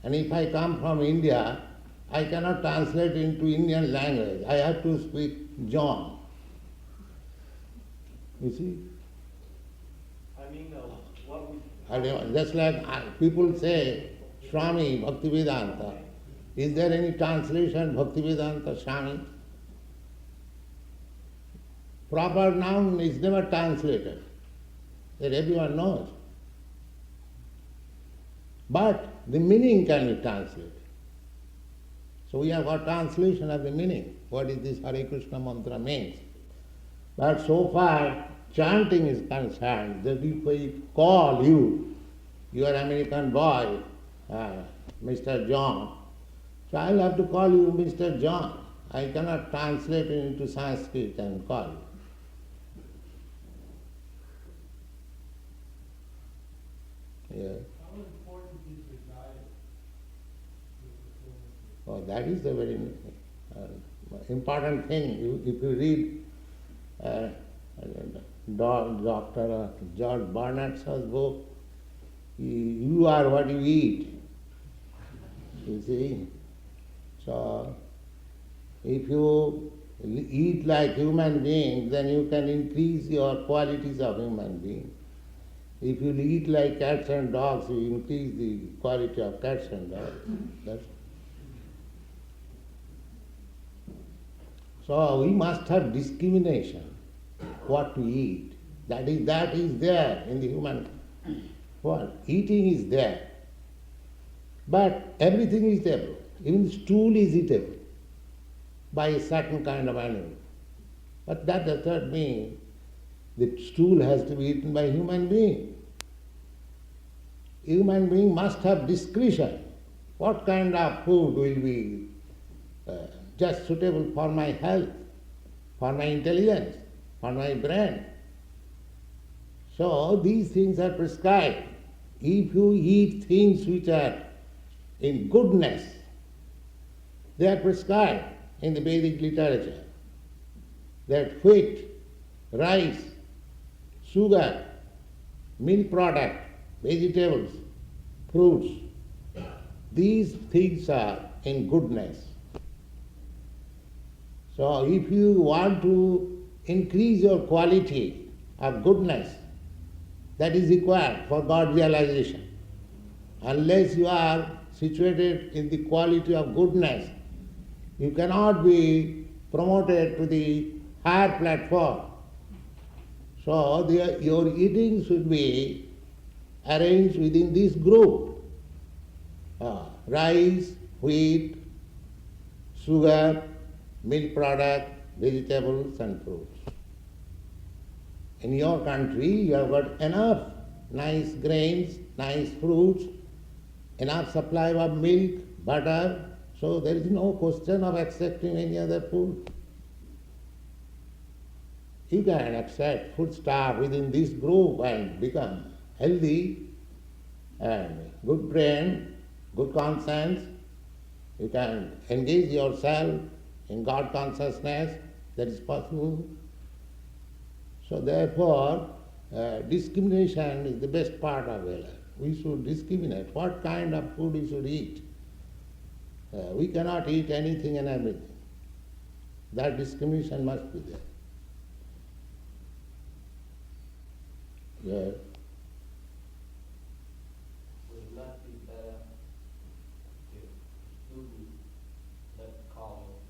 and if I come from India, I cannot translate into Indian language. I have to speak John. You see? I mean, what would... I don't- Just like people say, Swami Bhaktivedanta. Is there any translation Bhaktivedanta Swami? Proper noun is never translated. That everyone knows. But the meaning can be translated. So we have got translation of the meaning. What is this Hare Krishna mantra means? But so far, chanting is concerned, that if we call you, you are American boy, Mr. John, so I will have to call you Mr. John. I cannot translate it into Sanskrit and call you. Yeah. How important is the diet? Oh, that is a very important thing. If you read Dr. George Barnett's book, you are what you eat. You see? So, if you eat like human being, then you can increase your qualities of human being. If you eat like cats and dogs, you increase the quality of cats and dogs. That's so we must have discrimination, what to eat. That is there in the human world. Eating is there. But everything is eatable. Even stool is eatable by a certain kind of animal. But that does not mean the stool has to be eaten by a human being. Human being must have discretion. What kind of food will be just suitable for my health, for my intelligence, for my brain? So these things are prescribed. If you eat things which are in goodness, they are prescribed in the Vedic literature. That wheat, rice, sugar, milk product, vegetables, fruits, these things are in goodness. So if you want to increase your quality of goodness, that is required for God realization. Unless you are situated in the quality of goodness, You cannot be promoted to the higher platform. So your eating should be arranged within this group. Rice, wheat, sugar, milk product, vegetables and fruits. In your country you have got enough nice grains, nice fruits, enough supply of milk, butter, so there is no question of accepting any other food. You can accept food stuff within this group and become healthy and good brain, good conscience. You can engage yourself in God consciousness, that is possible. So therefore, discrimination is the best part of our life. We should discriminate what kind of food we should eat. We cannot eat anything and everything. That discrimination must be there. Yes. Would it not be better if students let college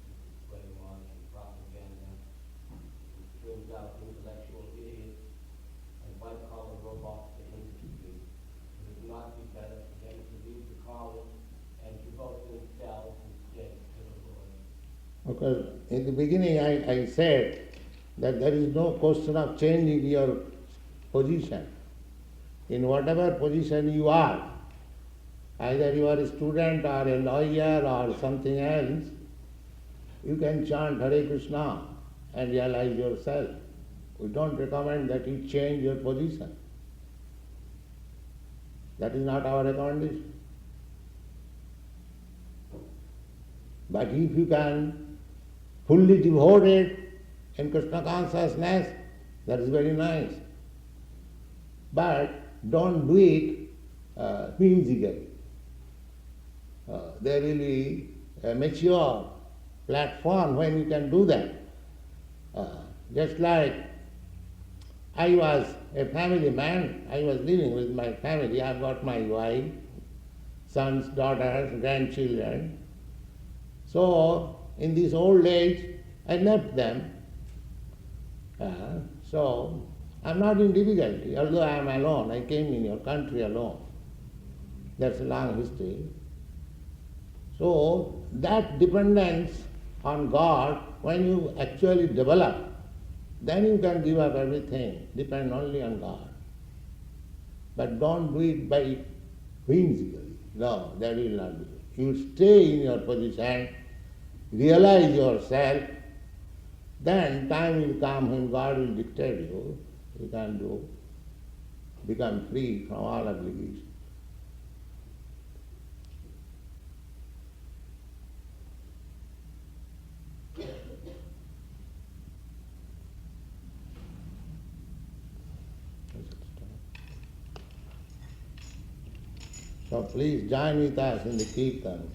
brainwash and propaganda turns out intellectual idiots and white-collar robots to interview? Would it not be better for them to leave the college and devote themselves instead to the Lord? Because in the beginning I said that there is no question of changing your position. In whatever position you are, either you are a student or a lawyer or something else, you can chant Hare Krishna and realize yourself. We don't recommend that you change your position. That is not our recommendation. But if you can fully devote it in Krishna consciousness, that is very nice. But don't do it whimsically. There will be a mature platform when you can do that. Just like I was a family man, I was living with my family. I've got my wife, sons, daughters, grandchildren. So in this old age, I left them. So I'm not in difficulty, although I am alone. I came in your country alone. That's a long history. So that dependence on God, when you actually develop, then you can give up everything, depend only on God. But don't do it by whimsically. No, that will not be. You stay in your position, realize yourself, then time will come when God will dictate you. You can do, become free from all obligations. So please join with us in the Kirtan.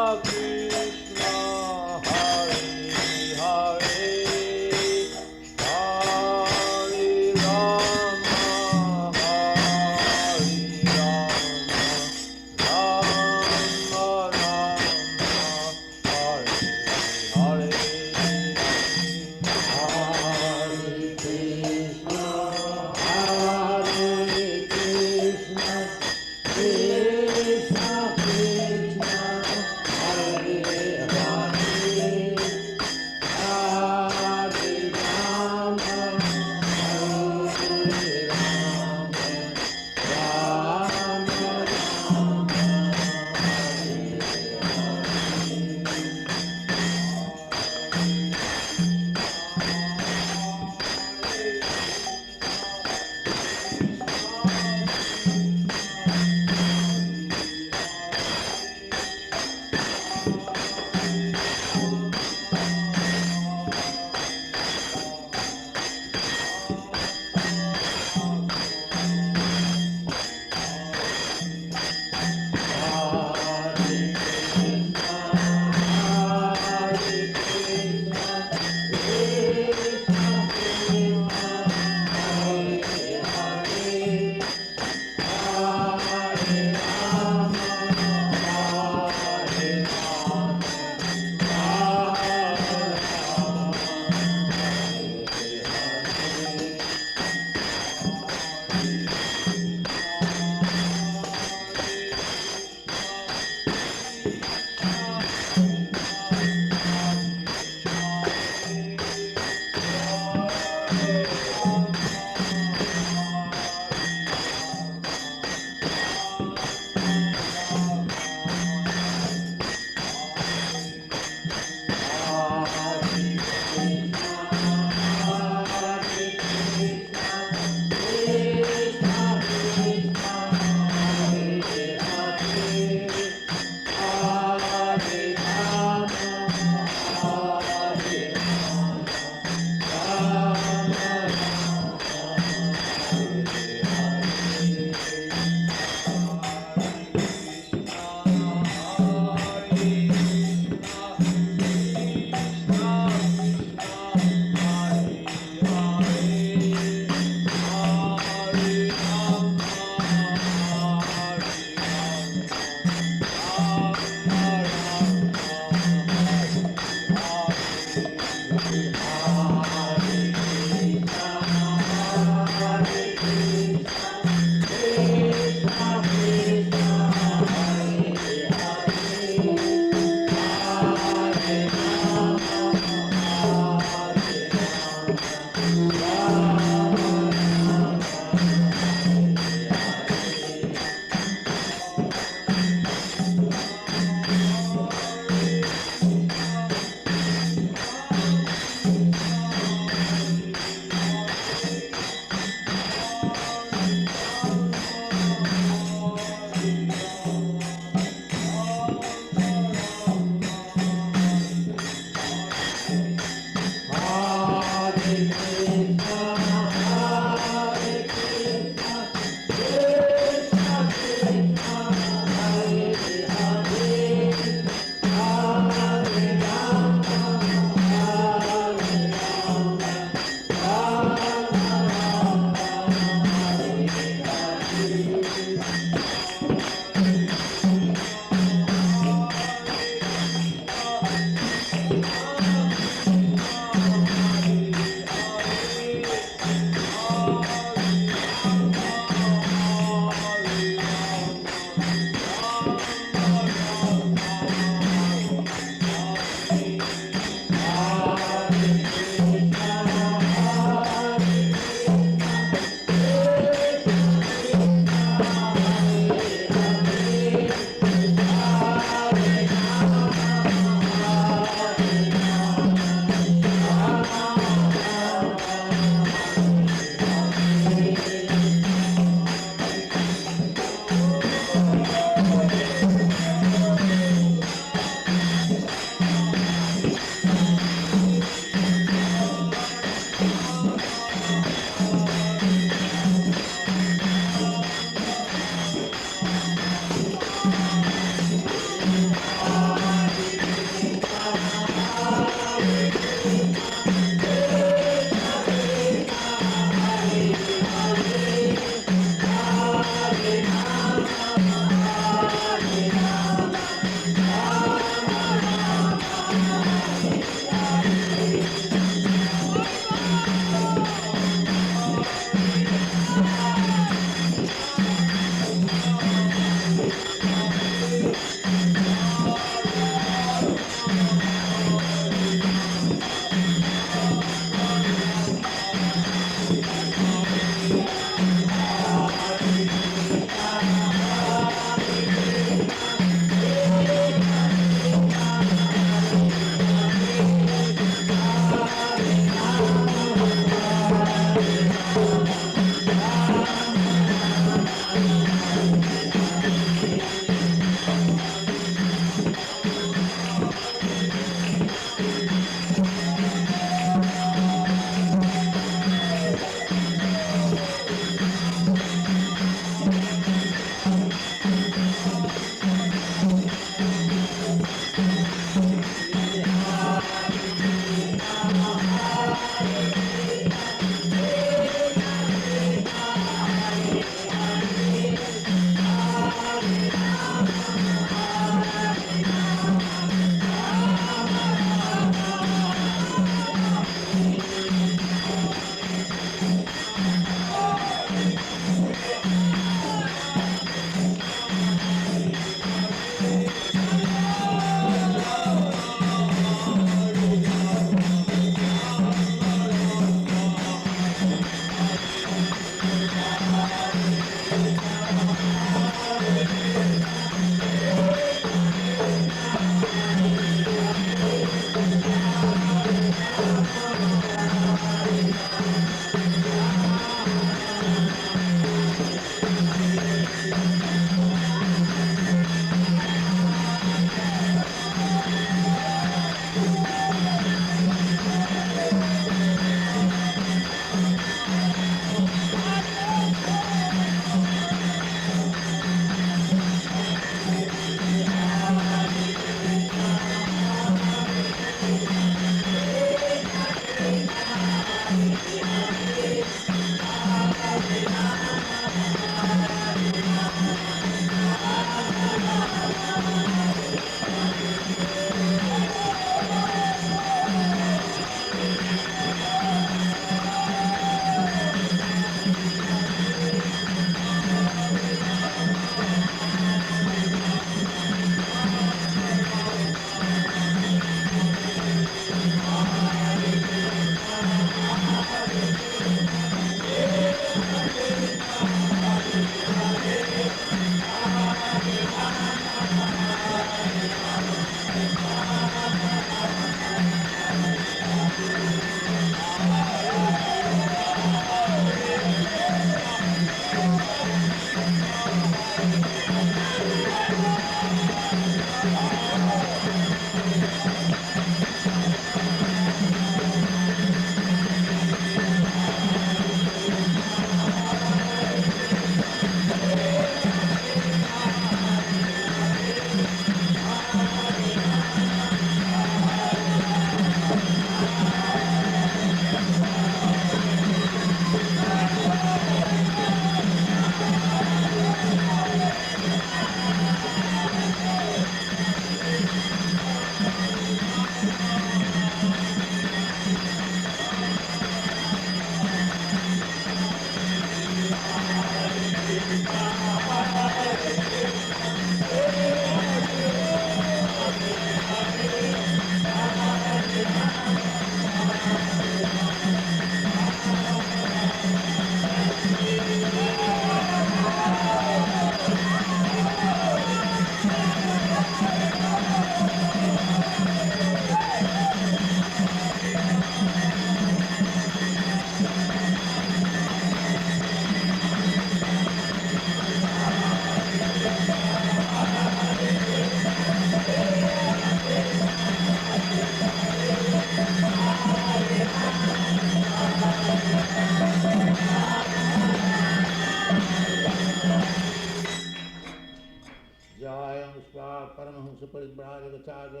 Paramhans परिव्राजकाचार्य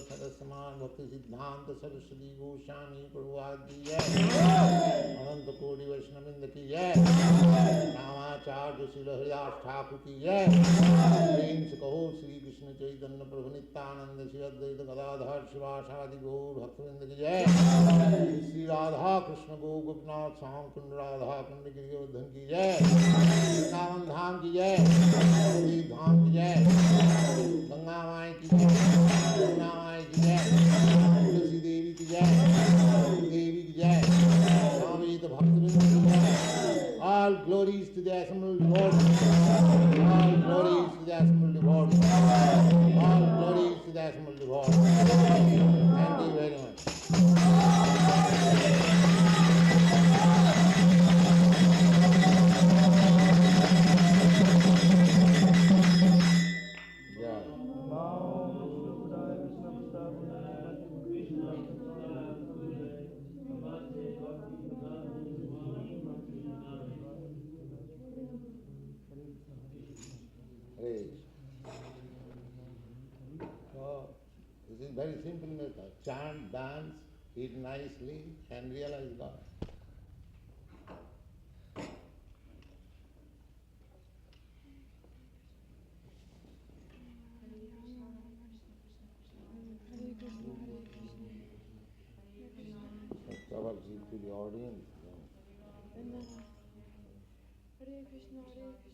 सदस्यमान भक्ति सिद्धांत सरस्वती गोस्वामी प्रभुपाद की जय। अनंत कोटि वैष्णववृंद की जय। रामाचार्य श्री हरिदास ठाकुर की जय। प्रेम से कहो श्री कृष्ण चैतन्य प्रभु नित्यानंद श्री अद्वैत गदाधर शिवासादि गौर भक्तवृंद की जय। श्री राधा कृष्ण गो गोपीनाथ श्याम कुंड राधा कुंड गिरिवर्धन की जय। वृंदावन धाम की जय। नवद्वीप धाम की जय। गंगा माई की जय। यमुना माई की जय। तुलसी देवी की जय। देवी की जय। स्वामी तो भक्तवृंद की जय। All glories to the assembled Lord. All glories to the assembled Lord. All glories to the assembled Lord. Thank you very much. So, this is very simple method. Chant, dance, eat nicely, and realize God. To the audience. And then, Hare Krishna, Hare Krishna.